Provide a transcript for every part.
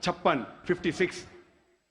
56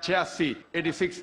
86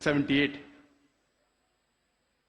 78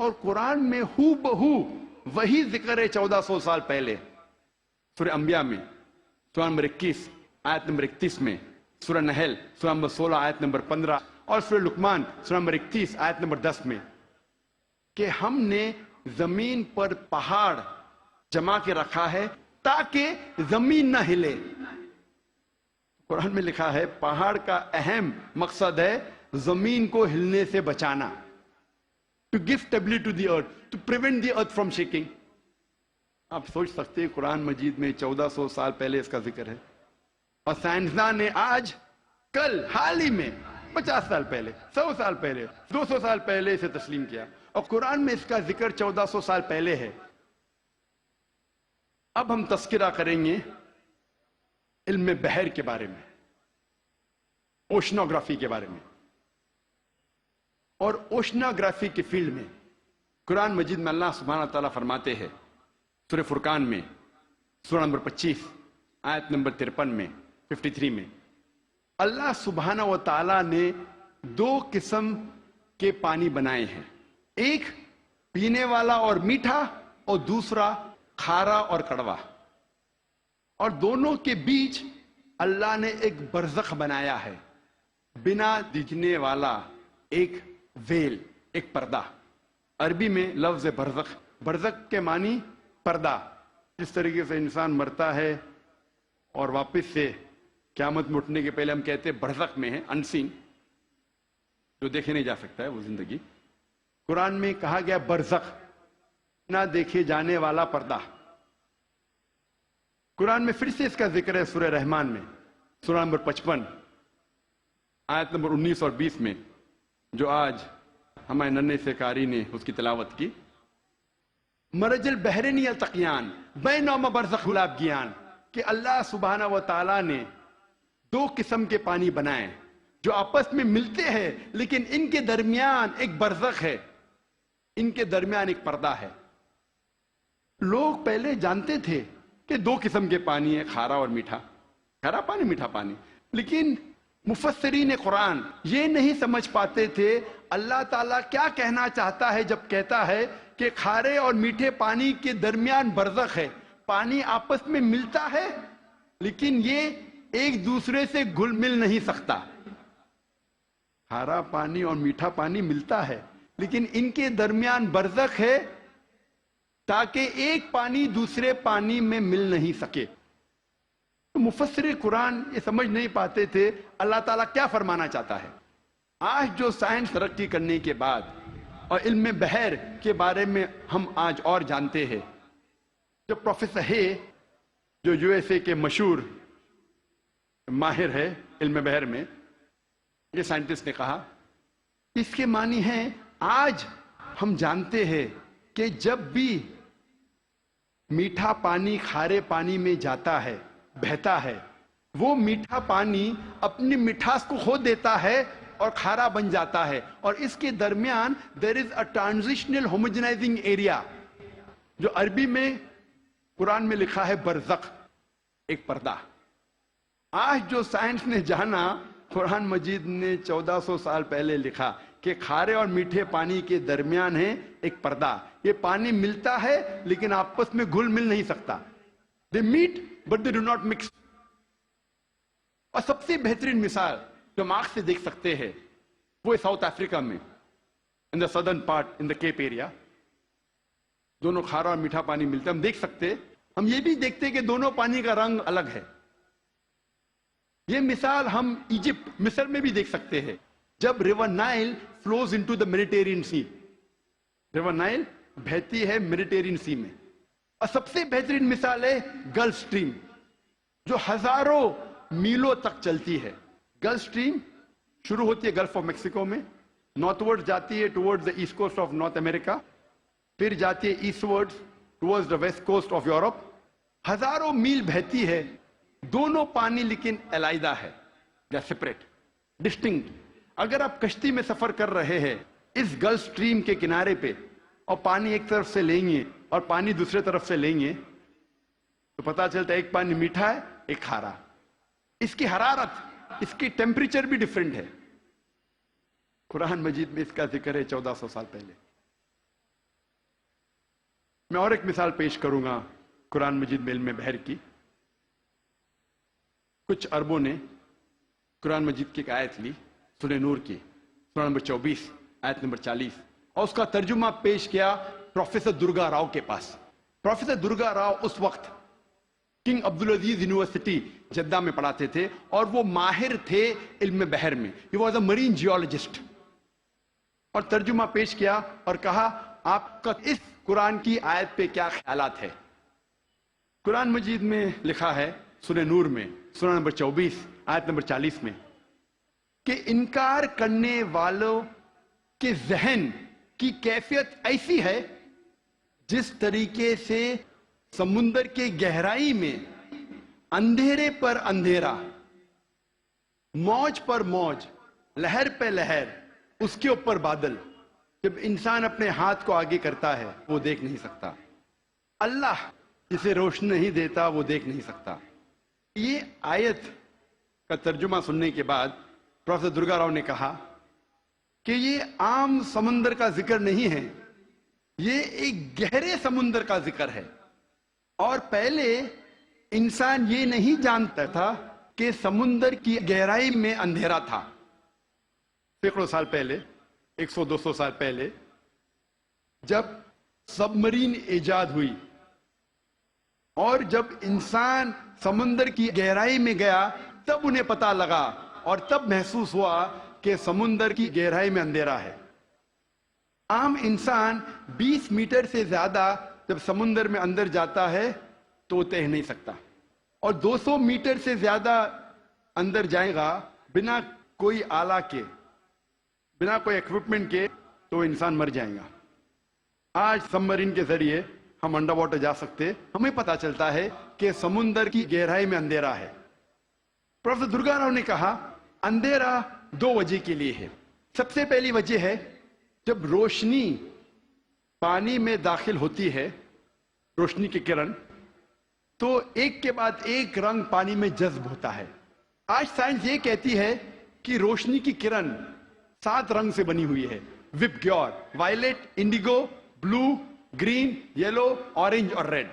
اور قرآن میں ہو بہو وہی ذکر ہے 1400 سال پہلے. سورہ انبیاء میں سورہ نمبر 21 آیت نمبر 31 میں، سورہ نحل سورہ نمبر 16 آیت نمبر 15 اور سورہ لقمان سورہ نمبر 31 آیت نمبر 10 میں، کہ ہم نے زمین پر پہاڑ جما کے رکھا ہے تاکہ زمین نہ ہلے. قرآن میں لکھا ہے پہاڑ کا اہم مقصد ہے زمین کو ہلنے سے بچانا. To give stability to the earth, to prevent the earth from shaking. آپ سوچ سکتے ہیں قرآن مجید میں 1400 سال پہلے اس کا ذکر ہے، اور سائنسداں نے آج کل حال ہی میں 50 سال پہلے 100 سال پہلے 200 سال پہلے اسے تسلیم کیا، اور قرآن میں اس کا ذکر 1400 سال پہلے ہے. اب ہم تذکرہ کریں گے علم بحر کے بارے میں، اوشنوگرافی کے بارے میں. اور اوشنوگرافی کے فیلڈ میں قرآن مجید میں اللہ سبحانہ تعالیٰ فرماتے ہیں سورہ فرقان میں سورہ نمبر 25 آیت نمبر 53 میں 53 میں، اللہ سبحانہ و تعالیٰ نے 2 قسم کے پانی بنائے ہیں، ایک پینے والا اور میٹھا اور دوسرا کھارا اور کڑوا، اور دونوں کے بیچ اللہ نے ایک برزخ بنایا ہے، بنا دکھنے والا ایک ویل، ایک پردہ. عربی میں لفظ برزخ، برزخ کے معنی پردہ. جس طریقے سے انسان مرتا ہے اور واپس سے قیامت میں اٹھنے کے پہلے ہم کہتے ہیں برزخ میں ہے، انسین، جو دیکھے نہیں جا سکتا ہے وہ زندگی. قرآن میں کہا گیا برزخ، نہ دیکھے جانے والا پردہ. قرآن میں پھر سے اس کا ذکر ہے سورہ رحمان میں سورہ نمبر 55 آیت نمبر 19 اور 20 میں، جو آج ہمارے ننھے سے قاری نے اس کی تلاوت کی. مرج البحرین یلتقیان بینہما برزخ یابغیان، کہ اللہ سبحانہ و تعالیٰ نے 2 قسم کے پانی بنائے جو آپس میں ملتے ہیں، لیکن ان کے درمیان ایک برزخ ہے، ان کے درمیان ایک پردہ ہے. لوگ پہلے جانتے تھے کہ 2 قسم کے پانی ہیں، کھارا اور میٹھا، کھارا پانی میٹھا پانی، لیکن مفسرین قرآن یہ نہیں سمجھ پاتے تھے اللہ تعالیٰ کیا کہنا چاہتا ہے جب کہتا ہے کہ کھارے اور میٹھے پانی کے درمیان برزخ ہے. پانی آپس میں ملتا ہے لیکن یہ ایک دوسرے سے گھل مل نہیں سکتا. کھارا پانی اور میٹھا پانی ملتا ہے لیکن ان کے درمیان برزخ ہے تاکہ ایک پانی دوسرے پانی میں مل نہیں سکے. مفسر قرآن یہ سمجھ نہیں پاتے تھے اللہ تعالیٰ کیا فرمانا چاہتا ہے. آج جو سائنس ترقی کرنے کے بعد اور علم بحر کے بارے میں ہم آج اور جانتے ہیں، جو پروفیسر ہے جو یو ایس اے کے مشہور ماہر ہے علم بحر میں، یہ سائنٹسٹ نے کہا اس کے معنی ہیں آج ہم جانتے ہیں کہ جب بھی میٹھا پانی کھارے پانی میں جاتا ہے، بہتا ہے، وہ میٹھا پانی اپنی مٹھاس کو کھو دیتا ہے اور کھارا بن جاتا ہے، اور اس کے درمیان there is a transitional homogenizing area، جو عربی میں قرآن میں لکھا ہے برزخ، ایک پردہ. آج جو سائنس نے جانا، قرآن مجید نے 1400 سال پہلے لکھا کہ کھارے اور میٹھے پانی کے درمیان ہے ایک پردہ. یہ پانی ملتا ہے لیکن آپس میں گھل مل نہیں سکتا. They meet but they do not mix. اور سب سے بہترین مثال جو ہم آنکھ سے دیکھ سکتے ہیں وہ ساؤتھ افریقہ میں in the southern part in the Cape area دونوں کھارا اور میٹھا پانی ملتا ہے. ہم دیکھ سکتے، ہم یہ بھی دیکھتے ہیں کہ دونوں پانی کا رنگ الگ ہے. یہ مثال ہم ایجپٹ، مصر میں بھی دیکھ سکتے ہیں جب river Nile flows into the Mediterranean sea. River Nile بہتی ہے میڈیٹرینین سی میں. اور سب سے بہترین مثال ہے گلف سٹریم جو ہزاروں میلوں تک چلتی ہے. گلف سٹریم شروع ہوتی ہے گلف آف میکسیکو میں، نارتھ ورڈ جاتی ہے towards the east coast of North America, پھر جاتی ہے eastward towards the west coast of Europe. ہزاروں میل بہتی ہے، دونوں پانی لیکن علیحدہ ہے، یا سپریٹ، ڈسٹنکٹ. اگر آپ کشتی میں سفر کر رہے ہیں اس گلف سٹریم کے کنارے پہ اور پانی ایک طرف سے لیں گے اور پانی دوسرے طرف سے لیں گے تو پتا چلتا ہے ایک پانی میٹھا ہے ایک کھارا. اس کی حرارت، اس کی ٹیمپریچر بھی ڈیفرنٹ ہے. قرآن مجید میں اس کا ذکر ہے 1400 سال پہلے. میں اور ایک مثال پیش کروں گا قرآن مجید میں علم بحر کی. کچھ عربوں نے قرآن مجید کی ایک آیت لی سورہ نور کی، سورہ نمبر 24 آیت نمبر 40، اور اس کا ترجمہ پیش کیا پروفیسر درگا راؤ کے پاس. پروفیسر درگا راؤ اس وقت کنگ عبدالعزیز یونیورسٹی جدہ میں پڑھاتے تھے اور وہ ماہر تھے علم بحر میں. He was a Marine geologist. اور ترجمہ پیش کیا اور کہا آپ کا اس قرآن کی آیت پہ کیا خیالات ہے. قرآن مجید میں لکھا ہے سورہ نور میں سورہ نمبر 24 آیت نمبر 40 میں کہ انکار کرنے والوں کے ذہن کی کیفیت ایسی ہے جس طریقے سے سمندر کے گہرائی میں اندھیرے پر اندھیرا، موج پر موج، لہر پہ لہر، اس کے اوپر بادل. جب انسان اپنے ہاتھ کو آگے کرتا ہے وہ دیکھ نہیں سکتا. اللہ جسے روشنی نہیں دیتا وہ دیکھ نہیں سکتا. یہ آیت کا ترجمہ سننے کے بعد پروفیسر درگا راؤ نے کہا کہ یہ عام سمندر کا ذکر نہیں ہے، یہ ایک گہرے سمندر کا ذکر ہے. اور پہلے انسان یہ نہیں جانتا تھا کہ سمندر کی گہرائی میں اندھیرا تھا. سینکڑوں سال پہلے، 100-200 سال پہلے، جب سب مرین ایجاد ہوئی اور جب انسان سمندر کی گہرائی میں گیا تب انہیں پتا لگا اور تب محسوس ہوا کہ سمندر کی گہرائی میں اندھیرا ہے. عام انسان 20 میٹر سے زیادہ جب سمندر میں اندر جاتا ہے تو وہ تیر نہیں سکتا، اور 200 میٹر سے زیادہ اندر جائے گا بنا کوئی آلہ کے، بنا کوئی ایکوپمنٹ کے، تو انسان مر جائے گا. آج سب مرین کے ذریعے ہم انڈر واٹر جا سکتے، ہمیں پتا چلتا ہے کہ سمندر کی گہرائی میں اندھیرا ہے. پروفیسر درگا راؤ نے کہا اندھیرا 2 وجہ کے لیے ہے. سب سے پہلی وجہ ہے جب روشنی پانی میں داخل ہوتی ہے، روشنی کی کرن، تو ایک کے بعد ایک رنگ پانی میں جذب ہوتا ہے. آج سائنس یہ کہتی ہے کہ روشنی کی کرن 7 رنگ سے بنی ہوئی ہے، وپ گیور، وائلٹ، انڈیگو، بلو، گرین، یلو، اورنج اور ریڈ.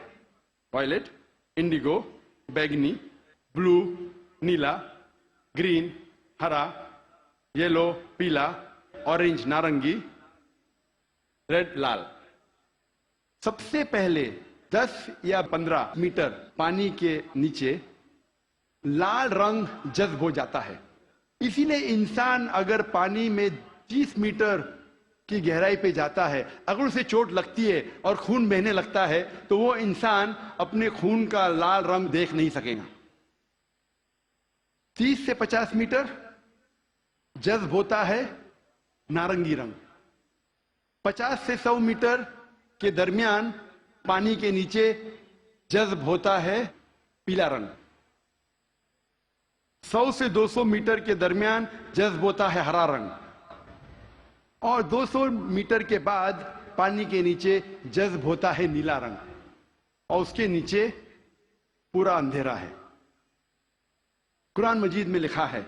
وائلٹ، انڈیگو، بیگنی، بلو، نیلا، گرین، ہرا، یلو، پیلا، اورنج، نارنگی، ریڈ، لال. سب سے پہلے 10 یا 15 میٹر پانی کے نیچے لال رنگ جذب ہو جاتا ہے. اسی لیے انسان اگر پانی میں 30 میٹر کی گہرائی پہ جاتا ہے، اگر اسے چوٹ لگتی ہے اور خون بہنے لگتا ہے تو وہ انسان اپنے خون کا لال رنگ دیکھ نہیں سکے گا. 30 سے 50 میٹر جذب ہوتا ہے نارنگی رنگ. 50 سے 100 میٹر کے درمیان پانی کے نیچے جذب ہوتا ہے پیلا رنگ. 100 سے 200 میٹر کے درمیان جذب ہوتا ہے ہرا رنگ، اور 200 میٹر کے بعد پانی کے نیچے جذب ہوتا ہے نیلا رنگ، اور اس کے نیچے پورا اندھیرا ہے. قرآن مجید میں لکھا ہے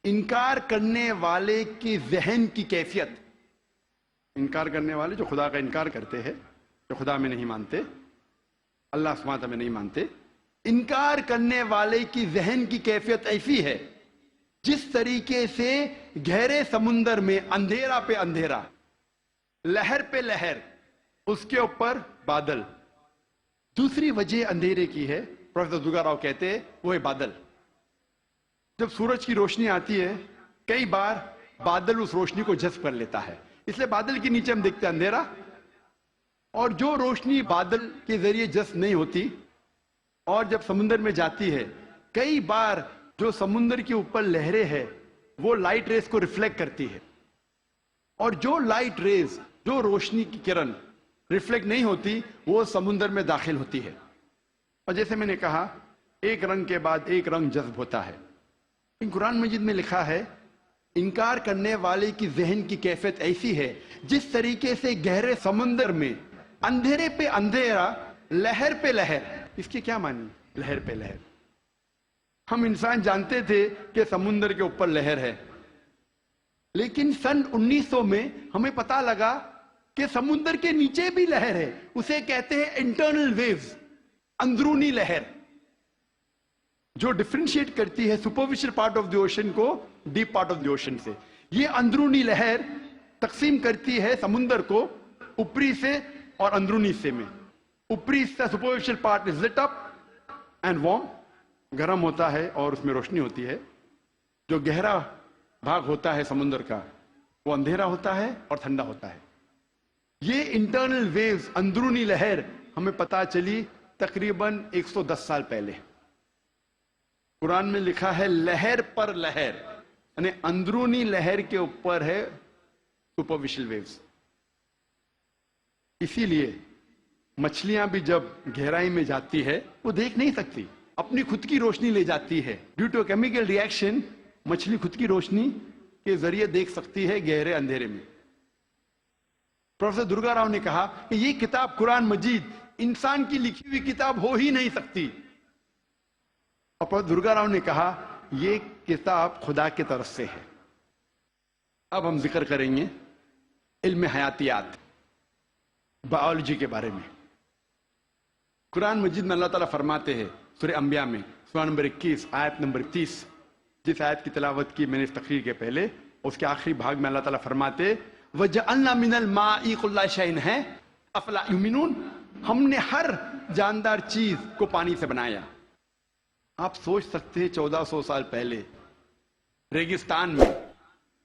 انکار کرنے والے کی ذہن کی کیفیت، انکار کرنے والے جو خدا کا انکار کرتے ہیں، جو خدا میں نہیں مانتے، اللہ سبحانہ وتعالیٰ میں نہیں مانتے، انکار کرنے والے کی ذہن کی کیفیت ایسی ہے جس طریقے سے گہرے سمندر میں اندھیرا پہ اندھیرا، لہر پہ لہر، اس کے اوپر بادل. دوسری وجہ اندھیرے کی ہے، پروفیسر درگا راؤ کہتے ہیں، وہ ہے بادل. جب سورج کی روشنی آتی ہے کئی بار بادل اس روشنی کو جذب کر لیتا ہے، اس لیے بادل کے نیچے ہم دیکھتے ہیں اندھیرا. اور جو روشنی بادل کے ذریعے جذب نہیں ہوتی اور جب سمندر میں جاتی ہے، کئی بار جو سمندر کے اوپر لہریں ہیں وہ لائٹ ریز کو ریفلیکٹ کرتی ہے، اور جو لائٹ ریز، جو روشنی کی کرن ریفلیکٹ نہیں ہوتی وہ سمندر میں داخل ہوتی ہے. اور جیسے میں نے کہا ایک رنگ کے بعد ایک رنگ جذب ہوتا ہے. قرآن مجید میں لکھا ہے انکار کرنے والے کی ذہن کی کیفیت ایسی ہے جس طریقے سے گہرے سمندر میں اندھیرے پہ اندھیرا، لہر پہ لہر. اس کی کیا معنی؟ لہر پہ لہر. ہم انسان جانتے تھے کہ سمندر کے اوپر لہر ہے، لیکن سن 1900 میں ہمیں پتا لگا کہ سمندر کے نیچے بھی لہر ہے، اسے کہتے ہیں انٹرنل ویوز، اندرونی لہر، جو ڈفرینشیٹ کرتی ہے superficial part of the ocean کو deep part of the ocean سے. یہ اندرونی لہر تقسیم کرتی ہے سمندر کو اوپری سے اور اندرونی حصے میں. اوپری حصہ superficial part is lit up and warm, گرم ہوتا ہے اور اس میں روشنی ہوتی ہے. جو گہرا بھاگ ہوتا ہے سمندر کا وہ اندھیرا ہوتا ہے اور ٹھنڈا ہوتا ہے. یہ انٹرنل ویوز، اندرونی لہر ہمیں پتا چلی تقریباً 110 سال پہلے. قرآن میں لکھا ہے لہر پر لہر، یعنی اندرونی لہر کے اوپر ہے سپرفیشل ویوز. اسی لیے مچھلیاں بھی جب گہرائی میں جاتی ہے وہ دیکھ نہیں سکتی، اپنی خود کی روشنی لے جاتی ہے. Due to chemical reaction مچھلی خود کی روشنی کے ذریعے دیکھ سکتی ہے گہرے اندھیرے میں. پروفیسر درگا راؤ نے کہا کہ یہ کتاب قرآن مجید انسان کی لکھی ہوئی کتاب ہو ہی نہیں سکتی. اور پروفیسر درگا راؤ نے کہا یہ کتاب خدا کی طرف سے ہے. اب ہم ذکر کریں گے علم حیاتیات، بایولوجی کے بارے میں. قرآن مجید میں اللہ تعالیٰ فرماتے ہیں سورہ انبیاء میں سورہ نمبر 21 آیت نمبر 30، جس آیت کی تلاوت کی میں نے اس تقریر کے پہلے، اس کے آخری بھاگ میں اللہ تعالیٰ فرماتے وَجَعَلْنَا مِنَ الْمَاءِ كُلَّ شَيْءٍ ہے أَفَلَا يُؤْمِنُونَ، ہم نے ہر جاندار چیز کو پانی سے بنایا. آپ سوچ سکتے ہیں 1400 سال پہلے ریگستان میں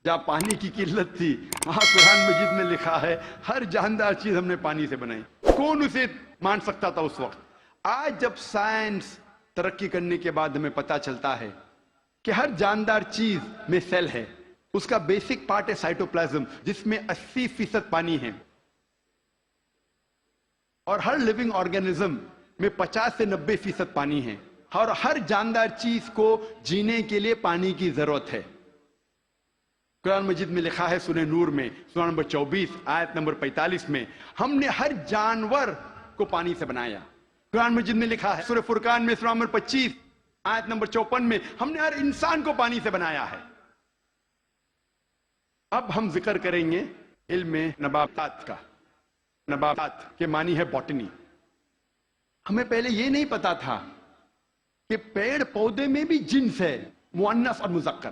جہاں پانی کی قلت تھی، وہاں قرآن مجید میں لکھا ہے ہر جاندار چیز ہم نے پانی سے بنائی. کون اسے مان سکتا تھا اس وقت؟ آج جب سائنس ترقی کرنے کے بعد ہمیں پتا چلتا ہے کہ ہر جاندار چیز میں سیل ہے، اس کا بیسک پارٹ ہے سائٹوپلازم جس میں 80% پانی ہے، اور ہر لیونگ آرگینزم میں 50 سے 90% پانی ہے، اور ہر جاندار چیز کو جینے کے لیے پانی کی ضرورت ہے. قرآن مجید میں لکھا ہے سورہ نور میں سورہ نمبر 24 آیت نمبر 45 میں ہم نے ہر جانور کو پانی سے بنایا. قرآن مجید میں لکھا ہے سورہ فرقان میں سورہ نمبر 25 آیت نمبر 54 میں ہم نے ہر انسان کو پانی سے بنایا ہے. اب ہم ذکر کریں گے علم نباتات کا. نباتات کے معنی ہے باٹنی. ہمیں پہلے یہ نہیں پتا تھا کہ پیڑ پودے میں بھی جنس ہے، مؤنث اور مذکر.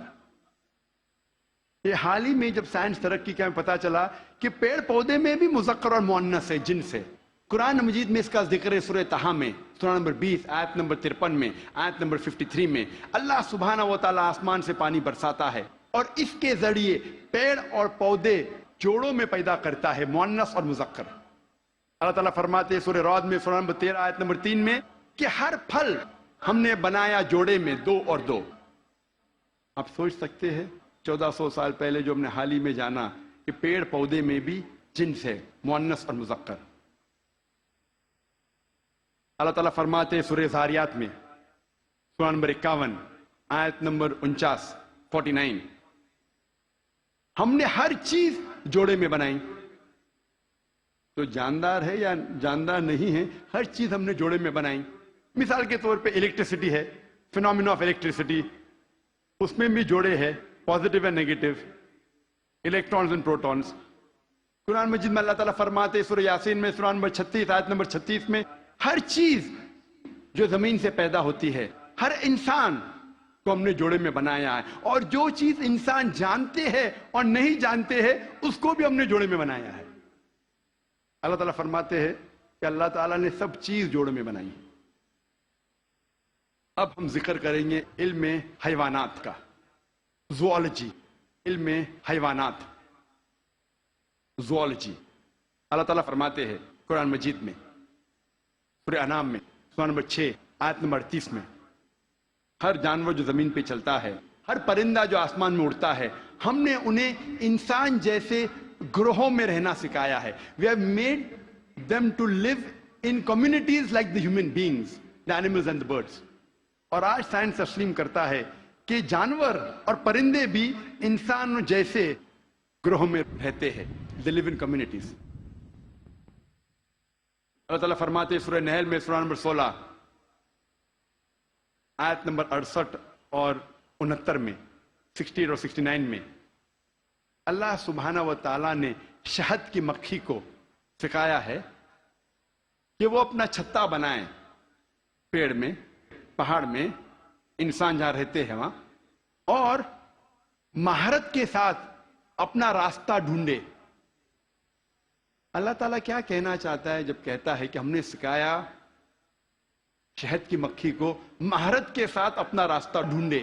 یہ حال ہی میں جب سائنس ترقی کیا پتا چلا کہ پیڑ پودے میں بھی مذکر اور مؤنث ہے، جنس ہے. قرآن مجید میں اس کا ذکر ہے سورہ طٰہٰ میں سورہ نمبر 20 آیت نمبر 53 میں، آیت نمبر 53 میں اللہ سبحانہ و تعالیٰ آسمان سے پانی برساتا ہے اور اس کے ذریعے پیڑ اور پودے جوڑوں میں پیدا کرتا ہے، مؤنث اور مذکر. اللہ تعالیٰ فرماتے ہیں سورہ رعد میں سورہ نمبر 13 آیت نمبر 3 میں کہ ہر پھل ہم نے بنایا جوڑے میں 2 اور 2. آپ سوچ سکتے ہیں 1400 سال پہلے جو ہم نے حال ہی میں جانا کہ پیڑ پودے میں بھی جنس ہے، مؤنث اور مذکر. اللہ تعالیٰ فرماتے ہیں سورہ زاریات میں سورہ نمبر 51 آیت نمبر 49 ہم نے ہر چیز جوڑے میں بنائی. تو جاندار ہے یا جاندار نہیں ہے، ہر چیز ہم نے جوڑے میں بنائی. مثال کے طور پہ الیکٹریسٹی ہے، فینومینا آف الیکٹریسٹی، اس میں بھی جوڑے ہے، positive and negative, electrons and protons. قرآن مجید میں اللہ تعالیٰ فرماتے سورہ یاسین میں سورہ نمبر 36 آیت نمبر 36 میں ہر چیز جو زمین سے پیدا ہوتی ہے، ہر انسان کو ہم نے جوڑے میں بنایا ہے، اور جو چیز انسان جانتے ہیں اور نہیں جانتے ہیں اس کو بھی ہم نے جوڑے میں بنایا ہے. اللہ تعالیٰ فرماتے ہیں کہ اللہ تعالیٰ نے سب چیز جوڑے میں بنائی. اب ہم ذکر کریں گے علم حیوانات کا، زوالوجی، علم حیوانات، زوالوجی. اللہ تعالیٰ فرماتے ہیں قرآن مجید میں سورہ انعام میں سورہ نمبر 6 آیت نمبر 38 میں ہر جانور جو زمین پہ چلتا ہے، ہر پرندہ جو آسمان میں اڑتا ہے، ہم نے انہیں انسان جیسے گروہوں میں رہنا سکھایا ہے. We have made them to live in communities like the human beings, the animals and the birds. اور آج سائنس تسلیم کرتا ہے کہ جانور اور پرندے بھی انسان جیسے گروہوں میں رہتے ہیں. They live in communities. اللہ تعالیٰ فرماتے ہیں سورہ نحل میں سورہ نمبر 16 آیت نمبر 68 اور 69 میں، 60 اور 69 میں اللہ سبحانہ و تعالیٰ نے شہد کی مکھی کو سکھایا ہے کہ وہ اپنا چھتا بنائیں پیڑ میں، پہاڑ میں، انسان جہاں رہتے ہیں وہاں، اور مہارت کے ساتھ اپنا راستہ ڈھونڈے۔ اللہ تعالیٰ کیا کہنا چاہتا ہے جب کہتا ہے کہ ہم نے سکھایا شہد کی مکھی کو مہارت کے ساتھ اپنا راستہ ڈھونڈے؟